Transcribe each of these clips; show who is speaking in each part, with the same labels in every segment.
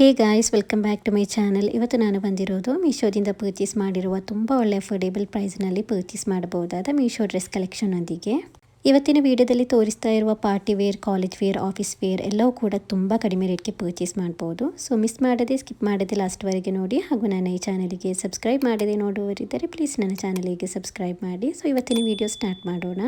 Speaker 1: Hey guys, welcome back to my channel. ಇವತ್ತು ನಾನು ಬಂದಿರೋದು ಮೀಶೋದಿಂದ ಪರ್ಚೇಸ್ ಮಾಡಿರುವ ತುಂಬ ಒಳ್ಳೆ ಅಫೋರ್ಡೆಬಲ್ ಪ್ರೈಸ್ನಲ್ಲಿ ಪರ್ಚೇಸ್ ಮಾಡಬಹುದಾದ ಮೀಶೋ ಡ್ರೆಸ್ ಕಲೆಕ್ಷನ್ನೊಂದಿಗೆ. ಇವತ್ತಿನ ವಿಡಿಯೋದಲ್ಲಿ ತೋರಿಸ್ತಾ ಇರುವ party wear, college wear, office wear ಎಲ್ಲವೂ ಕೂಡ ತುಂಬ ಕಡಿಮೆ ರೇಟ್ಗೆ ಪರ್ಚೇಸ್ ಮಾಡ್ಬೋದು. ಸೊ ಮಿಸ್ ಮಾಡದೆ, ಸ್ಕಿಪ್ ಮಾಡದೆ ಲಾಸ್ಟ್ವರೆಗೆ ನೋಡಿ. ಹಾಗೂ ನನ್ನ ಈ ಚಾನಲಿಗೆ ಸಬ್ಸ್ಕ್ರೈಬ್ ಮಾಡದೆ ನೋಡುವವರಿದ್ದರೆ ಪ್ಲೀಸ್ ನನ್ನ ಚಾನಲಿಗೆ ಸಬ್ಸ್ಕ್ರೈಬ್ ಮಾಡಿ. ಸೊ ಇವತ್ತಿನ ವಿಡಿಯೋ ಸ್ಟಾರ್ಟ್ ಮಾಡೋಣ.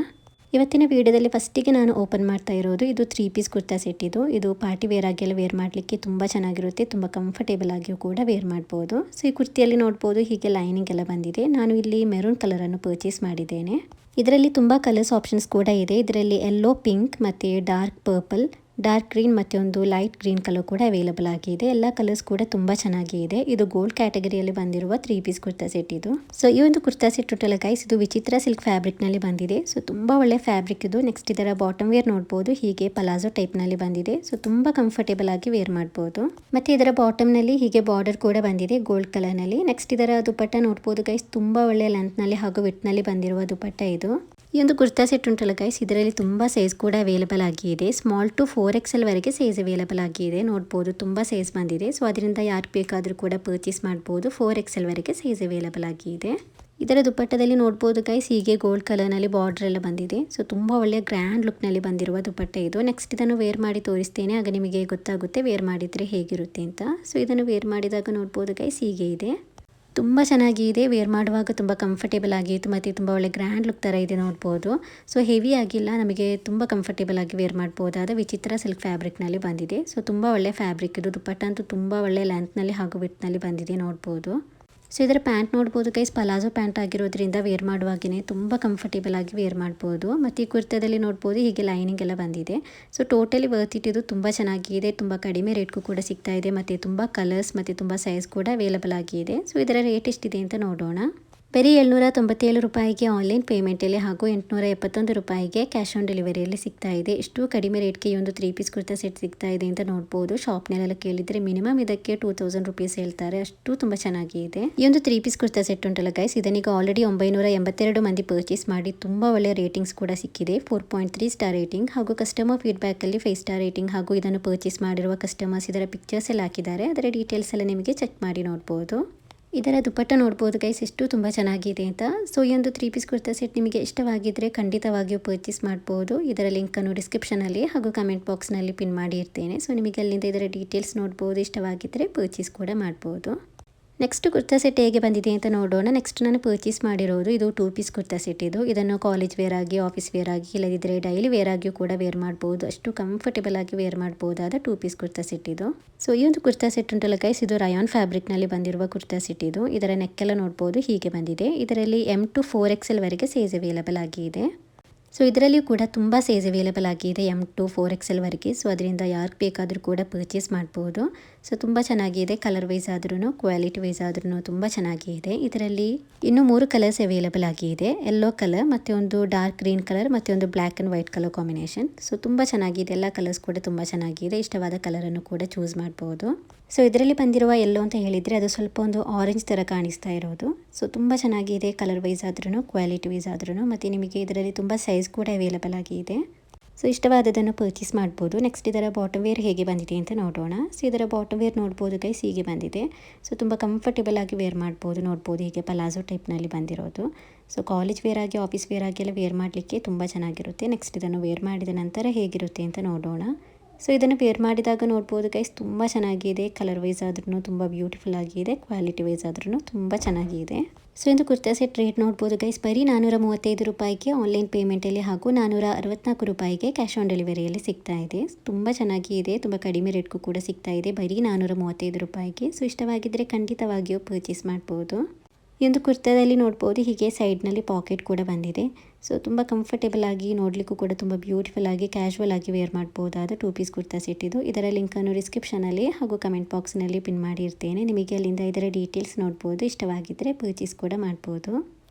Speaker 1: ಇವತ್ತಿನ ವಿಡಿಯೋದಲ್ಲಿ ಫಸ್ಟಿಗೆ ನಾನು ಓಪನ್ ಮಾಡ್ತಾ ಇರೋದು ಇದು 3 ಪೀಸ್ ಕುರ್ತಾ ಸೆಟ್. ಇದು ಪಾರ್ಟಿ ವೇರ್ ಆಗೆಲ್ಲ ವೇರ್ ಮಾಡಲಿಕ್ಕೆ ತುಂಬ ಚೆನ್ನಾಗಿರುತ್ತೆ, ತುಂಬ ಕಂಫರ್ಟೇಬಲ್ ಆಗಿಯೂ ಕೂಡ ವೇರ್ ಮಾಡ್ಬೋದು. ಸೊ ಈ ಕುರ್ತಿಯಲ್ಲಿ ನೋಡ್ಬೋದು ಹೀಗೆ ಲೈನಿಂಗ್ ಎಲ್ಲ ಬಂದಿದೆ. ನಾನು ಇಲ್ಲಿ ಮೆರೂನ್ ಕಲರನ್ನು ಪರ್ಚೇಸ್ ಮಾಡಿದ್ದೇನೆ. ಇದರಲ್ಲಿ ತುಂಬ ಕಲರ್ಸ್ ಆಪ್ಷನ್ಸ್ ಕೂಡ ಇದೆ. ಇದರಲ್ಲಿ ಯೆಲ್ಲೋ, ಪಿಂಕ್ ಮತ್ತು ಡಾರ್ಕ್ ಪರ್ಪಲ್, ಡಾರ್ಕ್ ಗ್ರೀನ್ ಮತ್ತು ಒಂದು ಲೈಟ್ ಗ್ರೀನ್ ಕಲರ್ ಕೂಡ ಅವೈಲಬಲ್ ಆಗಿದೆ. ಎಲ್ಲ ಕಲರ್ಸ್ ಕೂಡ ತುಂಬ ಚೆನ್ನಾಗಿದೆ. ಇದು ಗೋಲ್ಡ್ ಕ್ಯಾಟಗರಿಯಲ್ಲಿ ಬಂದಿರುವ 3 ಪೀಸ್ ಕುರ್ತಾ ಸೆಟ್ ಇದು. ಸೊ ಈ ಒಂದು ಕುರ್ತಾ ಸೆಟ್ ಟೋಟಲ್ ಗೈಸ್ ಇದು ವಿಚಿತ್ರ ಸಿಲ್ಕ್ ಫ್ಯಾಬ್ರಿಕ್ ನಲ್ಲಿ ಬಂದಿದೆ. ಸೊ ತುಂಬಾ ಒಳ್ಳೆ ಫ್ಯಾಬ್ರಿಕ್ ಇದು. ನೆಕ್ಸ್ಟ್ ಇದರ ಬಾಟಮ್ ವೇರ್ ನೋಡಬಹುದು, ಹೀಗೆ ಪಲಾಜೋ ಟೈಪ್ ನಲ್ಲಿ ಬಂದಿದೆ. ಸೊ ತುಂಬಾ ಕಂಫರ್ಟೇಬಲ್ ಆಗಿ ವೇರ್ ಮಾಡಬಹುದು. ಮತ್ತೆ ಇದರ ಬಾಟಮ್ ನಲ್ಲಿ ಹೀಗೆ ಬಾರ್ಡರ್ ಕೂಡ ಬಂದಿದೆ ಗೋಲ್ಡ್ ಕಲರ್ ನಲ್ಲಿ. ನೆಕ್ಸ್ಟ್ ಇದರ ದುಪಟ್ಟ ನೋಡಬಹುದು ಗೈಸ್, ತುಂಬಾ ಒಳ್ಳೆ ಲೆಂತ್ ನಲ್ಲಿ ಹಾಗೂ ವಿಡ್ತ್ ನಲ್ಲಿ ಬಂದಿರುವ ದುಪಟ್ಟ ಇದು. ಈ ಒಂದು ಕುರ್ತಾ ಸೆಟ್ ಉಂಟಲ್ಲ ಗೈಸ್, ಇದರಲ್ಲಿ ತುಂಬಾ ಸೈಜ್ ಕೂಡ ಅವೈಲಬಲ್ ಆಗಿದೆ. ಸ್ಮಾಲ್ ಟು 4XL ವರೆಗೆ ಸೈಜ್ ಅವೈಲಬಲ್ ಆಗಿದೆ. ನೋಡಬಹುದು ತುಂಬಾ ಸೈಜ್ ಬಂದಿದೆ. ಸೊ ಅದರಿಂದ ಯಾರು ಬೇಕಾದರೂ ಕೂಡ ಪರ್ಚೇಸ್ ಮಾಡಬಹುದು. 4XL ವರೆಗೆ ಸೈಜ್ ಅವೈಲಬಲ್ ಆಗಿದೆ. ಇದರ ದುಪಟ್ಟದಲ್ಲಿ ನೋಡಬಹುದು ಗೈಸ್, ಹೀಗೆ ಗೋಲ್ಡ್ ಕಲರ್ ನಲ್ಲಿ ಬಾರ್ಡರ್ ಎಲ್ಲ ಬಂದಿದೆ. ಸೊ ತುಂಬಾ ಒಳ್ಳೆ ಗ್ರ್ಯಾಂಡ್ ಲುಕ್ ನಲ್ಲಿ ಬಂದಿರುವ ದುಪಟ್ಟ ಇದು. ನೆಕ್ಸ್ಟ್ ಇದನ್ನು ವೇರ್ ಮಾಡಿ ತೋರಿಸ್ತೇನೆ, ಆಗ ನಿಮಗೆ ಗೊತ್ತಾಗುತ್ತೆ ವೇರ್ ಮಾಡಿದ್ರೆ ಹೇಗಿರುತ್ತೆ ಅಂತ. ಸೊ ಇದನ್ನು ವೇರ್ ಮಾಡಿದಾಗ ನೋಡಬಹುದು ಗೈಸ್, ಹೀಗೆ ಇದೆ. ತುಂಬ ಚೆನ್ನಾಗಿದೆ, ವೇರ್ ಮಾಡುವಾಗ ತುಂಬ ಕಂಫರ್ಟೇಬಲ್ ಆಗಿತ್ತು ಮತ್ತು ತುಂಬ ಒಳ್ಳೆ ಗ್ರ್ಯಾಂಡ್ ಲುಕ್ ಥರ ಇದೆ ನೋಡ್ಬೋದು. ಸೊ ಹೆವಿ ಆಗಿಲ್ಲ, ನಮಗೆ ತುಂಬ ಕಂಫರ್ಟೇಬಲ್ ಆಗಿ ವೇರ್ ಮಾಡ್ಬೋದಾದ ವಿಚಿತ್ರ ಸಿಲ್ಕ್ ಫ್ಯಾಬ್ರಿಕ್ನಲ್ಲಿ ಬಂದಿದೆ. ಸೊ ತುಂಬ ಒಳ್ಳೆ ಫ್ಯಾಬ್ರಿಕ್ ಇದು. ದುಪಟ್ಟ ಅಂತೂ ತುಂಬ ಒಳ್ಳೆ ಲೆಂತ್ನಲ್ಲಿ ಹಾಗೂ ವಿಡ್ತ್ನಲ್ಲಿ ಬಂದಿದೆ ನೋಡ್ಬೋದು. ಸೊ ಇದರ ಪ್ಯಾಂಟ್ ನೋಡ್ಬೋದು ಗೈಸ್, ಪಲಾಜೋ ಪ್ಯಾಂಟ್ ಆಗಿರೋದ್ರಿಂದ ವೇರ್ ಮಾಡುವಾಗೇ ತುಂಬ ಕಂಫರ್ಟೇಬಲ್ ಆಗಿ ವೇರ್ ಮಾಡ್ಬೋದು. ಮತ್ತು ಈ ಕುರ್ತಾದಲ್ಲಿ ನೋಡ್ಬೋದು ಹೀಗೆ ಲೈನಿಂಗ್ ಎಲ್ಲ ಬಂದಿದೆ. ಸೊ ಟೋಟಲಿ ವರ್ತ್ ಇಟ್ ಇದು. ತುಂಬ ಚೆನ್ನಾಗಿದೆ, ತುಂಬ ಕಡಿಮೆ ರೇಟ್ಗೂ ಕೂಡ ಸಿಗ್ತಾ ಇದೆ ಮತ್ತು ತುಂಬ ಕಲರ್ಸ್ ಮತ್ತು ತುಂಬ ಸೈಜ್ ಕೂಡ ಅವೈಲಬಲ್ ಆಗಿದೆ. ಸೊ ಇದರ ರೇಟ್ ಎಷ್ಟಿದೆ ಅಂತ ನೋಡೋಣ. ಬರೀ 797 ರೂಪಾಯಿಗೆ ಆನ್ಲೈನ್ ಪೇಮೆಂಟಲ್ಲಿ ಹಾಗೂ 871 ರೂಪಾಯಿಗೆ ಕ್ಯಾಶ್ ಆನ್ ಡೆಲಿವರಿಯಲ್ಲಿ ಸಿಗ್ತಾ ಇದೆ. ಇಷ್ಟು ಕಡಿಮೆ ರೇಟ್ಗೆ ಈ ಒಂದು 3 ಪೀಸ್ ಕುರ್ತಾ ಸೆಟ್ ಸಿಗ್ತಾ ಇದೆ ಅಂತ ನೋಡ್ಬೋದು. ಶಾಪ್ನಲ್ಲೆಲ್ಲ ಕೇಳಿದರೆ ಮಿನಿಮಮ್ ಇದಕ್ಕೆ 2000 ರುಪೀಸ್ ಹೇಳ್ತಾರೆ, ಅಷ್ಟು ತುಂಬ ಚೆನ್ನಾಗಿದೆ. ಈ ಒಂದು 3 ಪೀಸ್ ಕುರ್ತಾ ಸೆಟ್ ಉಂಟಲ್ಲ ಗೈಸ್, ಇದನ್ನೀಗ ಆಲ್ರೆಡಿ 982 ಮಂದಿ ಪರ್ಚೇಸ್ ಮಾಡಿ ತುಂಬ ಒಳ್ಳೆ ರೇಟಿಂಗ್ಸ್ ಕೂಡ ಸಿಕ್ಕಿದೆ. 4.3 ಸ್ಟಾರ್ ರೇಟಿಂಗ್ ಹಾಗೂ ಕಸ್ಟಮರ್ ಫೀಡ್ಬ್ಯಾಕಲ್ಲಿ 5 ಸ್ಟಾರ್ ರೇಟಿಂಗ್ ಹಾಗೂ ಇದನ್ನು ಪರ್ಚೇಸ್ ಮಾಡಿರುವ ಕಸ್ಟಮರ್ಸ್ ಇದರ ಪಿಕ್ಚರ್ಸ್ ಎಲ್ಲ ಹಾಕಿದ್ದಾರೆ. ಅದರ ಡೀಟೇಲ್ಸ್ ಎಲ್ಲ ನಿಮಗೆ ಚೆಕ್ ಮಾಡಿ ನೋಡ್ಬೋದು. ಇದರ ದುಪಟ್ಟ ನೋಡ್ಬೋದು ಗೈಸ್, ಎಷ್ಟು ತುಂಬ ಚೆನ್ನಾಗಿದೆ ಅಂತ. ಸೊ ಈ ಒಂದು 3 ಪೀಸ್ ಕುರ್ತಾ ಸೆಟ್ ನಿಮಗೆ ಇಷ್ಟವಾಗಿದ್ದರೆ ಖಂಡಿತವಾಗಿಯೂ ಪರ್ಚೇಸ್ ಮಾಡ್ಬೋದು. ಇದರ ಲಿಂಕನ್ನು ಡಿಸ್ಕ್ರಿಪ್ಷನಲ್ಲಿ ಹಾಗೂ ಕಮೆಂಟ್ ಬಾಕ್ಸ್ನಲ್ಲಿ ಪಿನ್ ಮಾಡಿ ಇರ್ತೇನೆ. ಸೊ ನಿಮಗೆ ಅಲ್ಲಿಂದ ಇದರ ಡೀಟೇಲ್ಸ್ ನೋಡ್ಬೋದು, ಇಷ್ಟವಾಗಿದ್ದರೆ ಪರ್ಚೇಸ್ ಕೂಡ ಮಾಡ್ಬೋದು. ನೆಕ್ಸ್ಟ್ ಕುರ್ತಾ ಸೆಟ್ ಹೇಗೆ ಬಂದಿದೆ ಅಂತ ನೋಡೋಣ. ನೆಕ್ಸ್ಟ್ ನಾನು ಪರ್ಚೇಸ್ ಮಾಡಿರೋದು ಇದು 2 ಪೀಸ್ ಕುರ್ತಾ ಸೆಟ್ ಇದು. ಇದನ್ನು ಕಾಲೇಜ್ ವೇರ್ ಆಗಿ, ಆಫೀಸ್ ವೇರ್ ಆಗಿ, ಇಲ್ಲದಿದ್ದರೆ ಡೈಲಿ ವೇರ್ ಆಗಿಯೂ ಕೂಡ ವೇರ್ ಮಾಡ್ಬೋದು. ಅಷ್ಟು ಕಂಫರ್ಟೇಬಲ್ ಆಗಿ ವೇರ್ ಮಾಡ್ಬೋದಾದ 2 ಪೀಸ್ ಕುರ್ತಾ ಸೆಟ್ ಇದು. ಸೊ ಈ ಒಂದು ಕುರ್ತಾ ಸೆಟ್ ಉಂಟಲ್ಲ ಗೈಸ್, ಇದು ರಯಾನ್ ಫ್ಯಾಬ್ರಿಕ್ನಲ್ಲಿ ಬಂದಿರುವ ಕುರ್ತಾ ಸೆಟ್ ಇದು. ಇದರ ನೆಕ್ಕೆಲ್ಲ ನೋಡ್ಬೋದು ಹೀಗೆ ಬಂದಿದೆ. ಇದರಲ್ಲಿ M to 4XL ವರೆಗೆ ಸೈಜ್ ಅವೈಲಬಲ್ ಆಗಿದೆ. ಸೊ ಇದರಲ್ಲಿಯೂ ಕೂಡ ತುಂಬ ಸೈಜ್ ಅವೈಲಬಲ್ ಆಗಿದೆ, M to 4XL ವರೆಗೆ. ಸೊ ಅದರಿಂದ ಯಾರು ಬೇಕಾದರೂ ಕೂಡ ಪರ್ಚೇಸ್ ಮಾಡ್ಬೋದು. ಸೊ ತುಂಬ ಚೆನ್ನಾಗಿದೆ, ಕಲರ್ ವೈಸ್ ಆದ್ರೂ ಕ್ವಾಲಿಟಿ ವೈಸ್ ಆದ್ರೂ ತುಂಬ ಚೆನ್ನಾಗಿದೆ. ಇದರಲ್ಲಿ ಇನ್ನೂ 3 ಕಲರ್ಸ್ ಅವೈಲಬಲ್ ಆಗಿದೆ. ಯೆಲ್ಲೋ ಕಲರ್ ಮತ್ತು ಒಂದು ಡಾರ್ಕ್ ಗ್ರೀನ್ ಕಲರ್ ಮತ್ತು ಒಂದು black and white colour combination. So ತುಂಬ ಚೆನ್ನಾಗಿದೆ, ಎಲ್ಲ ಕಲರ್ಸ್ ಕೂಡ ತುಂಬ ಚೆನ್ನಾಗಿದೆ. ಇಷ್ಟವಾದ ಕಲರನ್ನು ಕೂಡ ಚೂಸ್ ಮಾಡ್ಬೋದು. ಸೊ ಇದರಲ್ಲಿ ಬಂದಿರುವ ಯೆಲ್ಲೋ ಅಂತ ಹೇಳಿದರೆ ಅದು ಸ್ವಲ್ಪ ಒಂದು ಆರೆಂಜ್ ಥರ ಕಾಣಿಸ್ತಾ ಇರೋದು. ಸೊ ತುಂಬ ಚೆನ್ನಾಗಿದೆ, ಕಲರ್ ವೈಸ್ ಆದ್ರೂ ಕ್ವಾಲಿಟಿ ವೈಸ್ ಆದ್ರೂ. ಮತ್ತು ನಿಮಗೆ ಇದರಲ್ಲಿ ತುಂಬ ಸೈಜ್ ಕೂಡ ಅವೈಲಬಲ್ ಆಗಿದೆ. ಸೊ ಇಷ್ಟವಾದದನ್ನು ಪರ್ಚೇಸ್ ಮಾಡ್ಬೋದು. ನೆಕ್ಸ್ಟ್ ಇದರ ಬಾಟಮ್ ವೇರ್ ಹೇಗೆ ಬಂದಿದೆ ಅಂತ ನೋಡೋಣ. ಸೊ ಇದರ ಬಾಟಮ್ ವೇರ್ ನೋಡ್ಬೋದು ಗೈಸ್, ಹೀಗೆ ಬಂದಿದೆ. ಸೊ ತುಂಬ ಕಂಫರ್ಟೇಬಲ್ ಆಗಿ ವೇರ್ ಮಾಡ್ಬೋದು. ನೋಡ್ಬೋದು ಹೀಗೆ ಪಲಾಜೋ ಟೈಪ್ನಲ್ಲಿ ಬಂದಿರೋದು. ಸೊ ಕಾಲೇಜ್ ವೇರ್ ಆಗಿ, ಆಫೀಸ್ ವೇರ್ ಆಗಿ ಎಲ್ಲ ವೇರ್ ಮಾಡಲಿಕ್ಕೆ ತುಂಬ ಚೆನ್ನಾಗಿರುತ್ತೆ. ನೆಕ್ಸ್ಟ್ ಇದನ್ನು ವೇರ್ ಮಾಡಿದ ನಂತರ ಹೇಗಿರುತ್ತೆ ಅಂತ ನೋಡೋಣ. ಸೊ ಇದನ್ನು ವೇರ್ ಮಾಡಿದಾಗ ನೋಡ್ಬೋದು ಗೈಸ್, ತುಂಬ ಚೆನ್ನಾಗಿದೆ, ಕಲರ್ ವೈಸ್ ಆದ್ರೂ ತುಂಬ ಬ್ಯೂಟಿಫುಲ್ ಆಗಿದೆ, ಕ್ವಾಲಿಟಿ ವೈಸ್ ಆದ್ರೂ ತುಂಬ ಚೆನ್ನಾಗಿದೆ. ಸೊ ಇದು ಕುರ್ತಾ ಸೆಟ್ ರೇಟ್ ನೋಡ್ಬೋದು ಗೈಸ್, ಬರೀ 435 ರೂಪಾಯಿಗೆ ಆನ್ಲೈನ್ ಪೇಮೆಂಟಲ್ಲಿ ಹಾಗೂ 464 ರೂಪಾಯಿಗೆ ಕ್ಯಾಶ್ ಆನ್ ಡೆಲಿವರಿಯಲ್ಲಿ ಸಿಗ್ತಾ ಇದೆ. ತುಂಬ ಚೆನ್ನಾಗಿದೆ, ತುಂಬ ಕಡಿಮೆ ರೇಟ್ಗೂ ಕೂಡ ಸಿಗ್ತಾ ಇದೆ, ಬರೀ 435 ರೂಪಾಯಿಗೆ. ಸೊ ಇಷ್ಟವಾಗಿದ್ದರೆ ಖಂಡಿತವಾಗಿಯೂ ಪರ್ಚೇಸ್ ಮಾಡ್ಬೋದು. ಈ ಒಂದು ಕುರ್ತಾದಲ್ಲಿ ನೋಡ್ಬೋದು ಹೀಗೆ ಸೈಡ್ನಲ್ಲಿ ಪಾಕೆಟ್ ಕೂಡ ಬಂದಿದೆ. ಸೊ ತುಂಬ ಕಂಫರ್ಟೇಬಲ್ ಆಗಿ, ನೋಡಲಿಕ್ಕೂ ಕೂಡ ತುಂಬ ಬ್ಯೂಟಿಫುಲ್ ಆಗಿ, ಕ್ಯಾಶುವಲ್ ಆಗಿ ವೇರ್ ಮಾಡ್ಬೋದಾದ 2 ಪೀಸ್ ಕುರ್ತಾ ಸೆಟ್ ಇದು. ಇದರ ಲಿಂಕನ್ನು ಡಿಸ್ಕ್ರಿಪ್ಷನಲ್ಲಿ ಹಾಗೂ ಕಮೆಂಟ್ ಬಾಕ್ಸ್ನಲ್ಲಿ ಪಿನ್ ಮಾಡಿರ್ತೇನೆ. ನಿಮಗೆ ಅಲ್ಲಿಂದ ಇದರ ಡೀಟೇಲ್ಸ್ ನೋಡ್ಬೋದು, ಇಷ್ಟವಾಗಿದ್ದರೆ ಪರ್ಚೇಸ್ ಕೂಡ ಮಾಡ್ಬೋದು.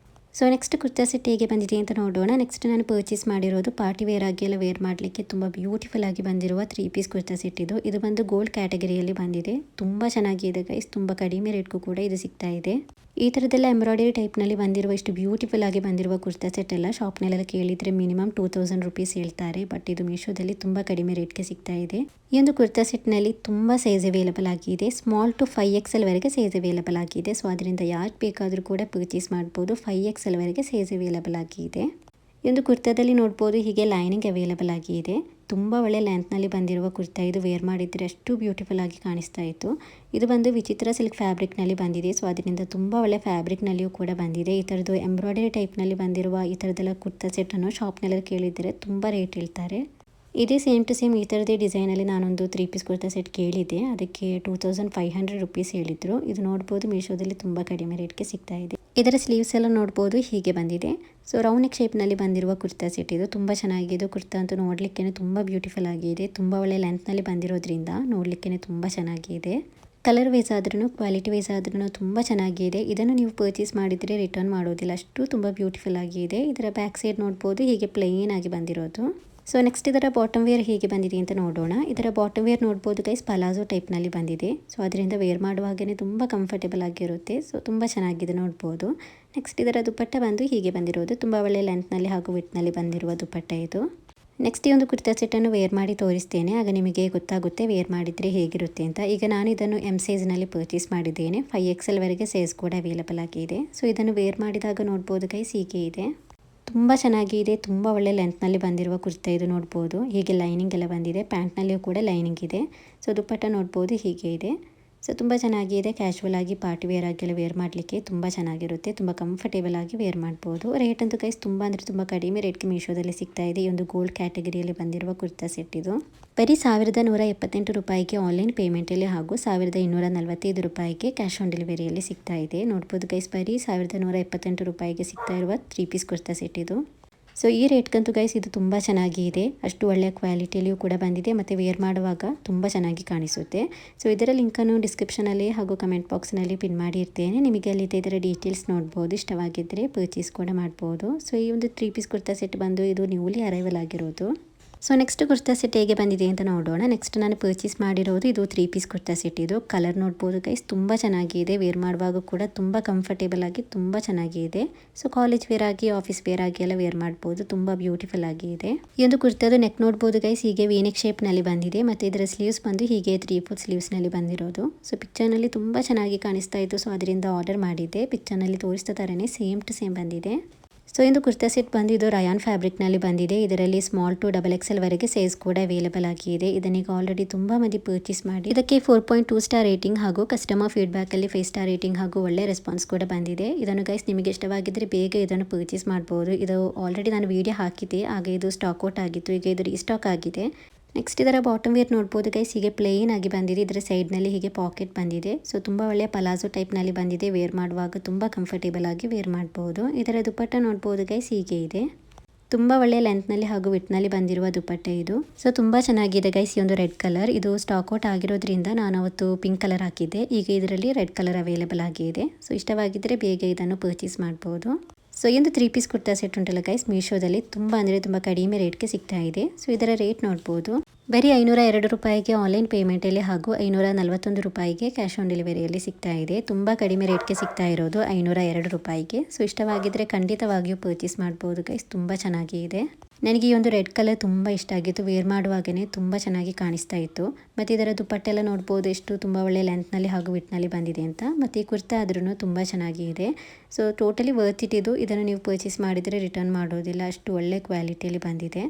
Speaker 1: ಸೊ ನೆಕ್ಸ್ಟ್ ಕುರ್ತಾ ಸೆಟ್ ಹೇಗೆ ಬಂದಿದೆ ಅಂತ ನೋಡೋಣ. ನೆಕ್ಸ್ಟ್ ನಾನು ಪರ್ಚೇಸ್ ಮಾಡಿರೋದು ಪಾರ್ಟಿ ವೇರ್ ಆಗಿ ಎಲ್ಲ ವೇರ್ ಮಾಡಲಿಕ್ಕೆ ತುಂಬ ಬ್ಯೂಟಿಫುಲ್ ಆಗಿ ಬಂದಿರುವ 3 ಪೀಸ್ ಕುರ್ತಾ ಸೆಟ್ ಇದು. ಇದು ಬಂದು ಗೋಲ್ಡ್ ಕ್ಯಾಟಗರಿಯಲ್ಲಿ ಬಂದಿದೆ. ತುಂಬ ಚೆನ್ನಾಗಿದೆ ಗೈಸ್, ತುಂಬ ಕಡಿಮೆ ರೇಟ್ಗೂ ಕೂಡ ಇದು ಸಿಗ್ತಾ ಇದೆ. ಈ ಥರದ್ದೆಲ್ಲ ಎಂಬ್ರಾಯ್ಡರಿ ಟೈಪ್ನಲ್ಲಿ ಬಂದಿರುವ ಇಷ್ಟು ಬ್ಯೂಟಿಫುಲ್ ಆಗಿ ಬಂದಿರುವ ಕುರ್ತಾ ಸೆಟ್ ಎಲ್ಲ ಶಾಪ್ನಲ್ಲೆಲ್ಲ ಕೇಳಿದರೆ ಮಿನಿಮಮ್ 2000 ರುಪೀಸ್ ಹೇಳ್ತಾರೆ. ಬಟ್ ಇದು ಮೀಶೋದಲ್ಲಿ ತುಂಬ ಕಡಿಮೆ ರೇಟ್ಗೆ ಸಿಗ್ತಾ ಇದೆ. ಈ ಒಂದು ಕುರ್ತಾ ಸೆಟ್ನಲ್ಲಿ ತುಂಬ ಸೈಜ್ ಅವೈಲಬಲ್ ಆಗಿದೆ. ಸ್ಮಾಲ್ ಟು 5XL ವರೆಗೆ ಸೈಜ್ ಅವೈಲಬಲ್ ಆಗಿದೆ. ಸೊ ಅದರಿಂದ ಯಾರು ಬೇಕಾದರೂ ಕೂಡ ಪರ್ಚೇಸ್ ಮಾಡ್ಬೋದು. 5XL ವರೆಗೆ ಸೈಜ್ ಅವೈಲಬಲ್ ಆಗಿದೆ. ಈ ಒಂದು ಕುರ್ತಾದಲ್ಲಿ ನೋಡ್ಬೋದು ಹೀಗೆ ಲೈನಿಂಗ್ ಅವೈಲಬಲ್ ಆಗಿದೆ. ತುಂಬ ಒಳ್ಳೆ ಲೆಂತ್ನಲ್ಲಿ ಬಂದಿರುವ ಕುರ್ತಾ ಇದು. ವೇರ್ ಮಾಡಿದರೆ ಅಷ್ಟು ಬ್ಯೂಟಿಫುಲ್ ಆಗಿ ಕಾಣಿಸ್ತಾ ಇತ್ತು. ಇದು ಬಂದು ವಿಚಿತ್ರ ಸಿಲ್ಕ್ ಫ್ಯಾಬ್ರಿಕ್ನಲ್ಲಿ ಬಂದಿದೆ. ಸೊ ಅದರಿಂದ ತುಂಬ ಒಳ್ಳೆ ಫ್ಯಾಬ್ರಿಕ್ನಲ್ಲಿಯೂ ಕೂಡ ಬಂದಿದೆ. ಈ ಥರದ್ದು ಎಂಬ್ರಾಯ್ಡರಿ ಟೈಪ್ನಲ್ಲಿ ಬಂದಿರುವ ಈ ಥರದ್ದೆಲ್ಲ ಕುರ್ತಾ ಸೆಟ್ಟನ್ನು ಶಾಪ್ನಲ್ಲಿ ಕೇಳಿದರೆ ತುಂಬ ರೇಟ್ ಹೇಳ್ತಾರೆ. ಇದೇ ಸೇಮ್ ಟು ಸೇಮ್ ಈ ಥರದೇ ಡಿಸೈನಲ್ಲಿ ನಾನೊಂದು 3 ಪೀಸ್ ಕುರ್ತಾ ಸೆಟ್ ಕೇಳಿದ್ದೆ. ಅದಕ್ಕೆ 2500 ರುಪೀಸ್ ಹೇಳಿದರು. ಇದು ನೋಡ್ಬೋದು ಮೀಶೋದಲ್ಲಿ ತುಂಬ ಕಡಿಮೆ ರೇಟ್ಗೆ ಸಿಗ್ತಾ ಇದೆ. ಇದರ ಸ್ಲೀವ್ಸ್ ಎಲ್ಲ ನೋಡ್ಬೋದು ಹೀಗೆ ಬಂದಿದೆ. ಸೊ ರೌಂಡ್ ನೆಕ್ ಶೇಪ್ನಲ್ಲಿ ಬಂದಿರುವ ಕುರ್ತಾ ಸೆಟ್ ಇದು. ತುಂಬ ಚೆನ್ನಾಗಿದೆ. ಕುರ್ತಾ ಅಂತೂ ನೋಡಲಿಕ್ಕೆ ತುಂಬ ಬ್ಯೂಟಿಫುಲ್ ಆಗಿದೆ. ತುಂಬ ಒಳ್ಳೆ ಲೆಂತ್ನಲ್ಲಿ ಬಂದಿರೋದ್ರಿಂದ ನೋಡಲಿಕ್ಕೆ ತುಂಬ ಚೆನ್ನಾಗಿದೆ. ಕಲರ್ ವೈಸ್ ಆದ್ರೂ ಕ್ವಾಲಿಟಿ ವೈಸ್ ಆದ್ರೂ ತುಂಬ ಚೆನ್ನಾಗಿದೆ. ಇದನ್ನು ನೀವು ಪರ್ಚೇಸ್ ಮಾಡಿದರೆ ರಿಟರ್ನ್ ಮಾಡೋದಿಲ್ಲ, ಅಷ್ಟು ತುಂಬ ಬ್ಯೂಟಿಫುಲ್ ಆಗಿದೆ. ಇದರ ಬ್ಯಾಕ್ ಸೈಡ್ ನೋಡ್ಬೋದು ಹೀಗೆ ಪ್ಲೇನ್ ಆಗಿ ಬಂದಿರೋದು. ಸೊ ನೆಕ್ಸ್ಟ್ ಇದರ ಬಾಟಮ್ ವೇರ್ ಹೇಗೆ ಬಂದಿದೆ ಅಂತ ನೋಡೋಣ. ಇದರ ಬಾಟಮ್ ವೇರ್ ನೋಡ್ಬೋದು ಗೈಸ್ ಪಲಾಜೋ ಟೈಪ್ನಲ್ಲಿ ಬಂದಿದೆ. ಸೊ ಅದರಿಂದ ವೇರ್ ಮಾಡುವಾಗಲೇ ತುಂಬ ಕಂಫರ್ಟೇಬಲ್ ಆಗಿರುತ್ತೆ. ಸೊ ತುಂಬ ಚೆನ್ನಾಗಿದೆ ನೋಡ್ಬೋದು. ನೆಕ್ಸ್ಟ್ ಇದರ ದುಪ್ಪಟ್ಟ ಬಂದು ಹೀಗೆ ಬಂದಿರೋದು. ತುಂಬ ಒಳ್ಳೆ ಲೆಂತ್ನಲ್ಲಿ ಹಾಗೂ ವಿಡ್ತ್ನಲ್ಲಿ ಬಂದಿರುವ ದುಪ್ಪಟ್ಟ ಇದು. ನೆಕ್ಸ್ಟ್ ಈ ಒಂದು ಕುರ್ತಾ ಸೆಟ್ಟನ್ನು ವೇರ್ ಮಾಡಿ ತೋರಿಸ್ತೇನೆ, ಆಗ ನಿಮಗೆ ಗೊತ್ತಾಗುತ್ತೆ ವೇರ್ ಮಾಡಿದರೆ ಹೇಗಿರುತ್ತೆ ಅಂತ. ಈಗ ನಾನು ಇದನ್ನು ಎಮ್ ಸೈಜ್ನಲ್ಲಿ ಪರ್ಚೇಸ್ ಮಾಡಿದ್ದೇನೆ. 5XL ವರೆಗೆ ಸೈಜ್ ಕೂಡ ಅವೈಲಬಲ್ ಆಗಿದೆ. ಸೊ ಇದನ್ನು ವೇರ್ ಮಾಡಿದಾಗ ನೋಡ್ಬೋದು ಗೈಸ್ ಹೀಗೆ ಇದೆ. ತುಂಬ ಚೆನ್ನಾಗಿದೆ. ತುಂಬ ಒಳ್ಳೆ ಲೆಂತ್ನಲ್ಲಿ ಬಂದಿರುವ ಕುರ್ತಾ ಇದು ನೋಡ್ಬೋದು. ಹೀಗೆ ಲೈನಿಂಗ್ ಎಲ್ಲ ಬಂದಿದೆ. ಪ್ಯಾಂಟ್ನಲ್ಲಿಯೂ ಕೂಡ ಲೈನಿಂಗ್ ಇದೆ. ಸೊ ದುಪ್ಪಟ್ಟ ನೋಡ್ಬೋದು ಹೀಗೆ ಇದೆ. ಸೊ ತುಂಬ ಚೆನ್ನಾಗಿದೆ. ಕ್ಯಾಶುವಲ್ ಆಗಿ ಪಾರ್ಟಿ ವೇರ್ ಆಗೆಲ್ಲ ವೇರ್ ಮಾಡಲಿಕ್ಕೆ ತುಂಬ ಚೆನ್ನಾಗಿರುತ್ತೆ. ತುಂಬ ಕಂಫರ್ಟೇಬಲ್ ಆಗಿ ವೇರ್ ಮಾಡ್ಬೋದು. ರೇಟ್ ಅಂತೂ ಗೈಸ್ ತುಂಬ ಅಂದರೆ ತುಂಬ ಕಡಿಮೆ ರೇಟ್ಗೆ ಮೀಶೋದಲ್ಲಿ ಸಿಗ್ತಾ ಇದೆ. ಈ ಒಂದು ಗೋಲ್ಡ್ ಕ್ಯಾಟಗರಿಯಲ್ಲಿ ಬಂದಿರುವ ಕುರ್ತಾ ಸೆಟ್ ಇದು. ಬರೀ 1178 ರೂಪಾಯಿಗೆ ಆನ್ಲೈನ್ ಪೇಮೆಂಟಲ್ಲಿ ಹಾಗೂ 1245 ರೂಪಾಯಿಗೆ ಕ್ಯಾಶ್ ಆನ್ ಡೆಲಿವರಿಯಲ್ಲಿ ಸಿಗ್ತಾ ಇದೆ. ನೋಡ್ಬೋದು ಗೈಸ್ ಬರೀ 1178 ರೂಪಾಯಿಗೆ ಸಿಗ್ತಾ ಇರುವ 3 ಪೀಸ್ ಕುರ್ತಾ ಸೆಟ್ ಇದು. ಸೊ ಈ ರೇಟ್ಗಂತೂ ಗೈಸ್ ಇದು ತುಂಬ ಚೆನ್ನಾಗಿದೆ. ಅಷ್ಟು ಒಳ್ಳೆಯ ಕ್ವಾಲಿಟಿಯಲ್ಲಿಯೂ ಕೂಡ ಬಂದಿದೆ ಮತ್ತು ವೇರ್ ಮಾಡುವಾಗ ತುಂಬ ಚೆನ್ನಾಗಿ ಕಾಣಿಸುತ್ತೆ. ಸೊ ಇದರ ಲಿಂಕನ್ನು ಡಿಸ್ಕ್ರಿಪ್ಷನಲ್ಲಿ ಹಾಗೂ ಕಮೆಂಟ್ ಬಾಕ್ಸ್ನಲ್ಲಿ ಪಿನ್ ಮಾಡಿರ್ತೇನೆ. ನಿಮಗೆ ಅಲ್ಲಿದೆ ಇದರ ಡೀಟೇಲ್ಸ್ ನೋಡ್ಬೋದು. ಇಷ್ಟವಾಗಿದ್ದರೆ ಪರ್ಚೇಸ್ ಕೂಡ ಮಾಡ್ಬೋದು. ಸೊ ಈ ಒಂದು 3 ಪೀಸ್ ಕುರ್ತಾ ಸೆಟ್ ಬಂದು ಇದು ನ್ಯೂಲಿ ಅರೈವಲ್ ಆಗಿರೋದು. ಸೊ ನೆಕ್ಸ್ಟ್ ಕುರ್ತಾ ಸೆಟ್ ಹೇಗೆ ಬಂದಿದೆ ಅಂತ ನೋಡೋಣ. ನೆಕ್ಸ್ಟ್ ನಾನು ಪರ್ಚೇಸ್ ಮಾಡಿರೋದು ಇದು 3 ಪೀಸ್ ಕುರ್ತಾ ಸೆಟ್ ಇದು. ಕಲರ್ ನೋಡ್ಬೋದು ಗೈಸ್ ತುಂಬ ಚೆನ್ನಾಗಿದೆ. ವೇರ್ ಮಾಡುವಾಗ ಕೂಡ ತುಂಬ ಕಂಫರ್ಟೇಬಲ್ ಆಗಿ ತುಂಬ ಚೆನ್ನಾಗಿದೆ. ಸೊ ಕಾಲೇಜ್ ವೇರ್ ಆಗಿ ಆಫೀಸ್ ವೇರ್ ಆಗಿ ಎಲ್ಲ ವೇರ್ ಮಾಡ್ಬೋದು. ತುಂಬ ಬ್ಯೂಟಿಫುಲ್ ಆಗಿ ಇದೆ. ಈ ಒಂದು ಕುರ್ತಾದ ನೆಕ್ ನೋಡ್ಬೋದು ಗೈಸ್ ಹೀಗೆ ವಿ-ನೆಕ್ ಶೇಪ್ನಲ್ಲಿ ಬಂದಿದೆ. ಮತ್ತು ಇದರ ಸ್ಲೀವ್ಸ್ ಬಂದು ಹೀಗೆ 3/4 ಸ್ಲೀವ್ಸ್ನಲ್ಲಿ ಬಂದಿರೋದು. ಸೊ ಪಿಕ್ಚರ್ನಲ್ಲಿ ತುಂಬ ಚೆನ್ನಾಗಿ ಕಾಣಿಸ್ತಾ ಇತ್ತು. ಸೊ ಅದರಿಂದ ಆರ್ಡರ್ ಮಾಡಿದ್ದೆ. ಪಿಕ್ಚರ್ನಲ್ಲಿ ತೋರಿಸ್ತಾ ಥರನೇ ಸೇಮ್ ಟು ಸೇಮ್ ಬಂದಿದೆ. ಸೊ ಇಂದು ಕುರ್ತಾ ಸೆಟ್ ಬಂದು ಇದು ರಯಾನ್ ಫ್ಯಾಬ್ರಿಕ್ನಲ್ಲಿ ಬಂದಿದೆ. ಇದರಲ್ಲಿ ಸ್ಮಾಲ್ ಟು XXL ವರೆಗೆ ಸೈಜ್ ಕೂಡ ಅವೈಲಬಲ್ ಆಗಿದೆ. ಇದನ್ನೀಗ ಆಲ್ರೆಡಿ ತುಂಬ ಮಂದಿ ಪರ್ಚೇಸ್ ಮಾಡಿ ಇದಕ್ಕೆ 4.2 ಸ್ಟಾರ್ ರೇಟಿಂಗ್ ಹಾಗೂ ಕಸ್ಟಮರ್ ಫೀಡ್ಬ್ಯಾಕಲ್ಲಿ 5 ಸ್ಟಾರ್ ರೇಟಿಂಗ್ ಹಾಗೂ ಒಳ್ಳೆ ರೆಸ್ಪಾನ್ಸ್ ಕೂಡ ಬಂದಿದೆ. ಇದನ್ನು ಗೈಸ್ ನಿಮಗೆ ಇಷ್ಟವಾಗಿದ್ದರೆ ಬೇಗ ಇದನ್ನು ಪರ್ಚೇಸ್ ಮಾಡ್ಬೋದು. ಇದು ಆಲ್ರೆಡಿ ನಾನು ವಿಡಿಯೋ ಹಾಕಿದ್ದೆ, ಆಗ ಇದು ಸ್ಟಾಕ್ ಔಟ್ ಆಗಿತ್ತು. ಈಗ ಇದು ರೀಸ್ಟಾಕ್ ಆಗಿದೆ. ನೆಕ್ಸ್ಟ್ ಇದರ ಬಾಟಮ್ ವೇರ್ ನೋಡ್ಬೋದು ಗೈಸ್ ಹೀಗೆ ಪ್ಲೇನ್ ಆಗಿ ಬಂದಿದೆ. ಇದರ ಸೈಡ್ನಲ್ಲಿ ಹೀಗೆ ಪಾಕೆಟ್ ಬಂದಿದೆ. ಸೊ ತುಂಬ ಒಳ್ಳೆಯ ಪಲಾಜೋ ಟೈಪ್ನಲ್ಲಿ ಬಂದಿದೆ. ವೇರ್ ಮಾಡುವಾಗ ತುಂಬ ಕಂಫರ್ಟೇಬಲ್ ಆಗಿ ವೇರ್ ಮಾಡ್ಬೋದು. ಇದರ ದುಪ್ಪಟ್ಟ ನೋಡ್ಬೋದು ಗೈಸ್ ಹೀಗೆ ಇದೆ. ತುಂಬ ಒಳ್ಳೆಯ ಲೆಂತ್ನಲ್ಲಿ ಹಾಗೂ ವಿಡ್ತ್ನಲ್ಲಿ ಬಂದಿರುವ ದುಪ್ಪಟ್ಟ ಇದು. ಸೊ ತುಂಬ ಚೆನ್ನಾಗಿದೆ ಗೈಸ್. ಈ ಒಂದು ರೆಡ್ ಕಲರ್ ಇದು ಸ್ಟಾಕ್ ಔಟ್ ಆಗಿರೋದ್ರಿಂದ ನಾನು ಅವತ್ತು ಪಿಂಕ್ ಕಲರ್ ಹಾಕಿದ್ದೆ. ಈಗ ಇದರಲ್ಲಿ ರೆಡ್ ಕಲರ್ ಅವೈಲಬಲ್ ಆಗಿದೆ. ಸೊ ಇಷ್ಟವಾಗಿದ್ದರೆ ಬೇಗ ಇದನ್ನು ಪರ್ಚೇಸ್ ಮಾಡ್ಬೋದು. ಸೊ ಈ ಒಂದು 3 ಪೀಸ್ ಕುರ್ತಾ ಸೆಟ್ ಉಂಟಲ್ಲ ಗೈಸ್ ಮೀಶೋದಲ್ಲಿ ತುಂಬ ಅಂದರೆ ತುಂಬ ಕಡಿಮೆ ರೇಟ್ಗೆ ಸಿಗ್ತಾ ಇದೆ. ಸೊ ಇದರ ರೇಟ್ ನೋಡ್ಬೋದು ಬರೀ 502 ರೂಪಾಯಿಗೆ ಆನ್ಲೈನ್ ಪೇಮೆಂಟಲ್ಲಿ ಹಾಗೂ 541 ರೂಪಾಯಿಗೆ ಕ್ಯಾಶ್ ಆನ್ ಡೆಲಿವರಿಯಲ್ಲಿ ಸಿಗ್ತಾ ಇದೆ. ತುಂಬ ಕಡಿಮೆ ರೇಟ್ಗೆ ಸಿಗ್ತಾ ಇರೋದು 502 ರೂಪಾಯಿಗೆ. ಸೊ ಇಷ್ಟವಾಗಿದ್ದರೆ ಖಂಡಿತವಾಗಿಯೂ ಪರ್ಚೇಸ್ ಮಾಡ್ಬೋದು ಗೈಸ್. ತುಂಬ ಚೆನ್ನಾಗಿದೆ. ನನಗೆ ಈ ಒಂದು ರೆಡ್ ಕಲರ್ ತುಂಬ ಇಷ್ಟ ಆಗಿತ್ತು. ವೇರ್ ಮಾಡುವಾಗಲೇ ತುಂಬ ಚೆನ್ನಾಗಿ ಕಾಣಿಸ್ತಾ ಇತ್ತು. ಮತ್ತು ಇದರ ದುಪ್ಪಟ್ಟೆಲ್ಲ ನೋಡ್ಬೋದು ಎಷ್ಟು ತುಂಬ ಒಳ್ಳೆ ಲೆಂತ್ನಲ್ಲಿ ಹಾಗೂ ವಿಡ್ತ್ನಲ್ಲಿ ಬಂದಿದೆ ಅಂತ. ಮತ್ತು ಈ ಕುರ್ತಾ ಆದ್ರೂ ತುಂಬ ಚೆನ್ನಾಗಿದೆ. ಸೊ ಟೋಟಲಿ ವರ್ತ್ ಇಟ್ ಇದು. ಇದನ್ನು ನೀವು ಪರ್ಚೇಸ್ ಮಾಡಿದರೆ ರಿಟರ್ನ್ ಮಾಡೋದಿಲ್ಲ, ಅಷ್ಟು ಒಳ್ಳೆ ಕ್ವಾಲಿಟಿಯಲ್ಲಿ ಬಂದಿದೆ.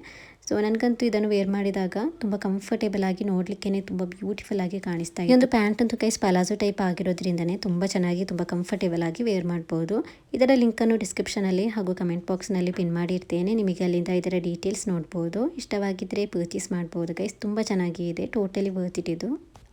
Speaker 1: ಸೊ ನನಗಂತೂ ಇದನ್ನು ವೇರ್ ಮಾಡಿದಾಗ ತುಂಬ ಕಂಫರ್ಟೇಬಲ್ ಆಗಿ ನೋಡಲಿಕ್ಕೆ ತುಂಬ ಬ್ಯೂಟಿಫುಲ್ ಆಗಿ ಕಾಣಿಸ್ತಾ ಇದೆ. ಈ ಒಂದು ಪ್ಯಾಂಟ್ ಅಂತೂ ಗೈಸ್ ಪಲಾಜೋ ಟೈಪ್ ಆಗಿರೋದ್ರಿಂದನೇ ತುಂಬ ಚೆನ್ನಾಗಿ ತುಂಬ ಕಂಫರ್ಟೇಬಲ್ ಆಗಿ ವೇರ್ ಮಾಡ್ಬೋದು. ಇದರ ಲಿಂಕನ್ನು ಡಿಸ್ಕ್ರಿಪ್ಷನಲ್ಲಿ ಹಾಗೂ ಕಮೆಂಟ್ ಬಾಕ್ಸ್ನಲ್ಲಿ ಪಿನ್ ಮಾಡಿರ್ತೇನೆ. ನಿಮಗೆ ಅಲ್ಲಿಂದ ಇದರ ಡೀಟೇಲ್ಸ್ ನೋಡ್ಬೋದು. ಇಷ್ಟವಾಗಿದ್ದರೆ ಪರ್ಚೇಸ್ ಮಾಡ್ಬೋದು ಗೈಸ್. ತುಂಬ ಚೆನ್ನಾಗಿದೆ. ಟೋಟಲಿ ವರ್ತ್ ಇಟ್ ಇದು.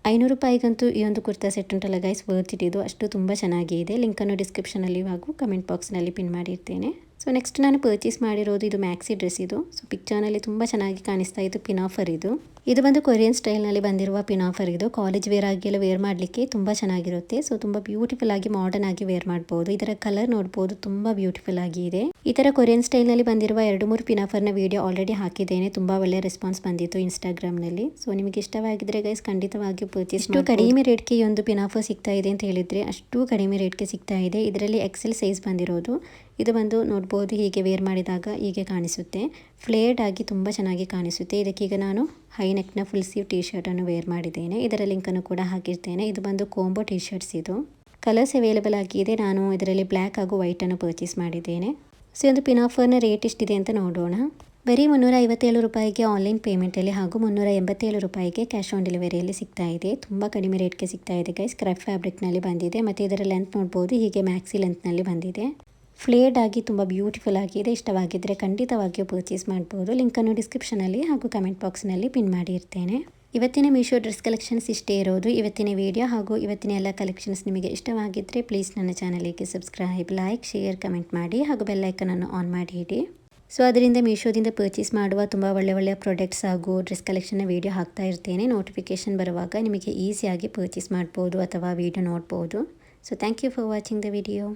Speaker 1: 500 ರೂಪಾಯಿಗಂತೂ ಈ ಒಂದು ಕುರ್ತಾ ಸೆಟ್ ಉಂಟಲ್ಲ ಗೈಸ್ ವರ್ತ್ ಇಟ್ ಇದು. ಅಷ್ಟು ತುಂಬ ಚೆನ್ನಾಗಿದೆ. ಲಿಂಕನ್ನು ಡಿಸ್ಕ್ರಿಪ್ಷನಲ್ಲಿ ಹಾಗೂ ಕಮೆಂಟ್ ಬಾಕ್ಸ್ನಲ್ಲಿ ಪಿನ್ ಮಾಡಿರ್ತೇನೆ. ಸೊ ನೆಕ್ಸ್ಟ್ ನಾನು ಪರ್ಚೇಸ್ ಮಾಡಿರೋದು ಇದು ಮ್ಯಾಕ್ಸಿ ಡ್ರೆಸ್ ಇದು. ಸೊ ಪಿಕ್ಚರ್ನಲ್ಲಿ ತುಂಬ ಚೆನ್ನಾಗಿ ಕಾಣಿಸ್ತಾ ಇತ್ತು. ಪಿನ್ ಆಫರ್ ಇದು. ಇದು ಬಂದು ಕೊರಿಯನ್ ಸ್ಟೈಲ್ನಲ್ಲಿ ಬಂದಿರುವ ಪಿನಾಫರ್. ಇದು ಕಾಲೇಜ್ ವೇರ್ ಆಗಿ ಎಲ್ಲ ವೇರ್ ಮಾಡಲಿಕ್ಕೆ ತುಂಬ ಚೆನ್ನಾಗಿರುತ್ತೆ. ಸೊ ತುಂಬ ಬ್ಯೂಟಿಫುಲ್ ಆಗಿ ಮಾಡರ್ನ್ ಆಗಿ ವೇರ್ ಮಾಡ್ಬೋದು. ಇದರ ಕಲರ್ ನೋಡ್ಬೋದು, ತುಂಬ ಬ್ಯೂಟಿಫುಲ್ ಆಗಿ ಇದೆ. ಈ ತರ ಕೊರಿಯನ್ ಸ್ಟೈಲ್ನಲ್ಲಿ ಬಂದಿರುವ 2-3 ಪಿನಾಫರ್ನ ವಿಡಿಯೋ ಆಲ್ರೆಡಿ ಹಾಕಿದ್ದೇನೆ. ತುಂಬ ಒಳ್ಳೆ ರೆಸ್ಪಾನ್ಸ್ ಬಂದಿತ್ತು ಇನ್ಸ್ಟಾಗ್ರಾಮ್ನಲ್ಲಿ. ಸೊ ನಿಮಗೆ ಇಷ್ಟವಾಗಿದ್ರೆ ಗೈಸ್ ಖಂಡಿತವಾಗಿ ಪರ್ಚೇಸ್ ಮಾಡಿ. ಕಡಿಮೆ ರೇಟ್ಗೆ ಈ ಒಂದು ಪಿನಾಫರ್ ಸಿಗ್ತಾ ಇದೆ ಅಂತ ಹೇಳಿದ್ರೆ ಅಷ್ಟು ಕಡಿಮೆ ರೇಟ್ಗೆ ಸಿಗ್ತಾ ಇದೆ. ಇದರಲ್ಲಿ ಎಕ್ಸೆಲ್ ಸೈಜ್ ಬಂದಿರೋದು. ಇದು ಬಂದು ನೋಡ್ಬೋದು, ಹೀಗೆ ವೇರ್ ಮಾಡಿದಾಗ ಹೀಗೆ ಕಾಣಿಸುತ್ತೆ. ಫ್ಲೇಡ್ ಆಗಿ ತುಂಬ ಚೆನ್ನಾಗಿ ಕಾಣಿಸುತ್ತೆ. ಇದಕ್ಕೀಗ ನಾನು ಹೈ ನೆಕ್ನ ಫುಲ್ ಸ್ಲೀವ್ ಟಿ ಶರ್ಟನ್ನು ವೇರ್ ಮಾಡಿದ್ದೇನೆ. ಇದರ ಲಿಂಕನ್ನು ಕೂಡ ಹಾಕಿರ್ತೇನೆ. ಇದು ಬಂದು ಕೋಂಬೋ ಟಿ ಶರ್ಟ್ಸ್. ಇದು ಕಲರ್ಸ್ ಅವೈಲೇಬಲ್ ಆಗಿದೆ. ನಾನು ಇದರಲ್ಲಿ ಬ್ಲ್ಯಾಕ್ ಹಾಗೂ ವೈಟನ್ನು ಪರ್ಚೇಸ್ ಮಾಡಿದ್ದೇನೆ. ಸೊ ಒಂದು ಪಿನಾಫರ್ನ ರೇಟ್ ಎಷ್ಟಿದೆ ಅಂತ ನೋಡೋಣ. ಬರೀ 357 ರೂಪಾಯಿಗೆ ಆನ್ಲೈನ್ ಪೇಮೆಂಟಲ್ಲಿ ಹಾಗೂ 387 ರೂಪಾಯಿಗೆ ಕ್ಯಾಶ್ ಆನ್ ಡೆಲಿವರಿಯಲ್ಲಿ ಸಿಗ್ತಾ ಇದೆ. ತುಂಬ ಕಡಿಮೆ ರೇಟ್ಗೆ ಸಿಗ್ತಾ ಇದೆ ಗೈಸ್. ಕ್ರಫ್ ಫ್ಯಾಬ್ರಿಕ್ನಲ್ಲಿ ಬಂದಿದೆ ಮತ್ತು ಇದರ ಲೆಂತ್ ನೋಡ್ಬೋದು, ಹೀಗೆ ಮ್ಯಾಕ್ಸಿ ಲೆಂತ್ನಲ್ಲಿ ಬಂದಿದೆ. ಫ್ಲೇಡ್ ಆಗಿ ತುಂಬ ಬ್ಯೂಟಿಫುಲ್ ಆಗಿದೆ. ಇಷ್ಟವಾಗಿದ್ದರೆ ಖಂಡಿತವಾಗಿಯೂ ಪರ್ಚೇಸ್ ಮಾಡ್ಬೋದು. ಲಿಂಕನ್ನು ಡಿಸ್ಕ್ರಿಪ್ಷನಲ್ಲಿ ಹಾಗೂ ಕಮೆಂಟ್ ಬಾಕ್ಸ್ನಲ್ಲಿ ಪಿನ್ ಮಾಡಿರ್ತೇನೆ. ಇವತ್ತಿನ ಮೀಶೋ ಡ್ರೆಸ್ ಕಲೆಕ್ಷನ್ಸ್ ಇಷ್ಟೇ ಇರೋದು. ಇವತ್ತಿನ ವಿಡಿಯೋ ಹಾಗೂ ಇವತ್ತಿನ ಎಲ್ಲ ಕಲೆಕ್ಷನ್ಸ್ ನಿಮಗೆ ಇಷ್ಟವಾಗಿದ್ದರೆ ಪ್ಲೀಸ್ ನನ್ನ ಚಾನಲಿಗೆ ಸಬ್ಸ್ಕ್ರೈಬ್, ಲೈಕ್, ಶೇರ್, ಕಮೆಂಟ್ ಮಾಡಿ ಹಾಗೂ ಬೆಲ್ ಐಕನನ್ನು ಆನ್ ಮಾಡಿ ಇಡಿ. ಸೊ ಅದರಿಂದ ಮೀಶೋದಿಂದ ಪರ್ಚೇಸ್ ಮಾಡುವ ತುಂಬ ಒಳ್ಳೆಯ ಪ್ರಾಡಕ್ಟ್ಸ್ ಹಾಗೂ ಡ್ರೆಸ್ ಕಲೆಕ್ಷನ್ನ ವೀಡಿಯೋ ಹಾಕ್ತಾ ಇರ್ತೇನೆ. ನೋಟಿಫಿಕೇಷನ್ ಬರುವಾಗ ನಿಮಗೆ ಈಸಿಯಾಗಿ ಪರ್ಚೇಸ್ ಮಾಡ್ಬೋದು ಅಥವಾ ವೀಡಿಯೋ ನೋಡ್ಬೋದು. So thank you for watching the video.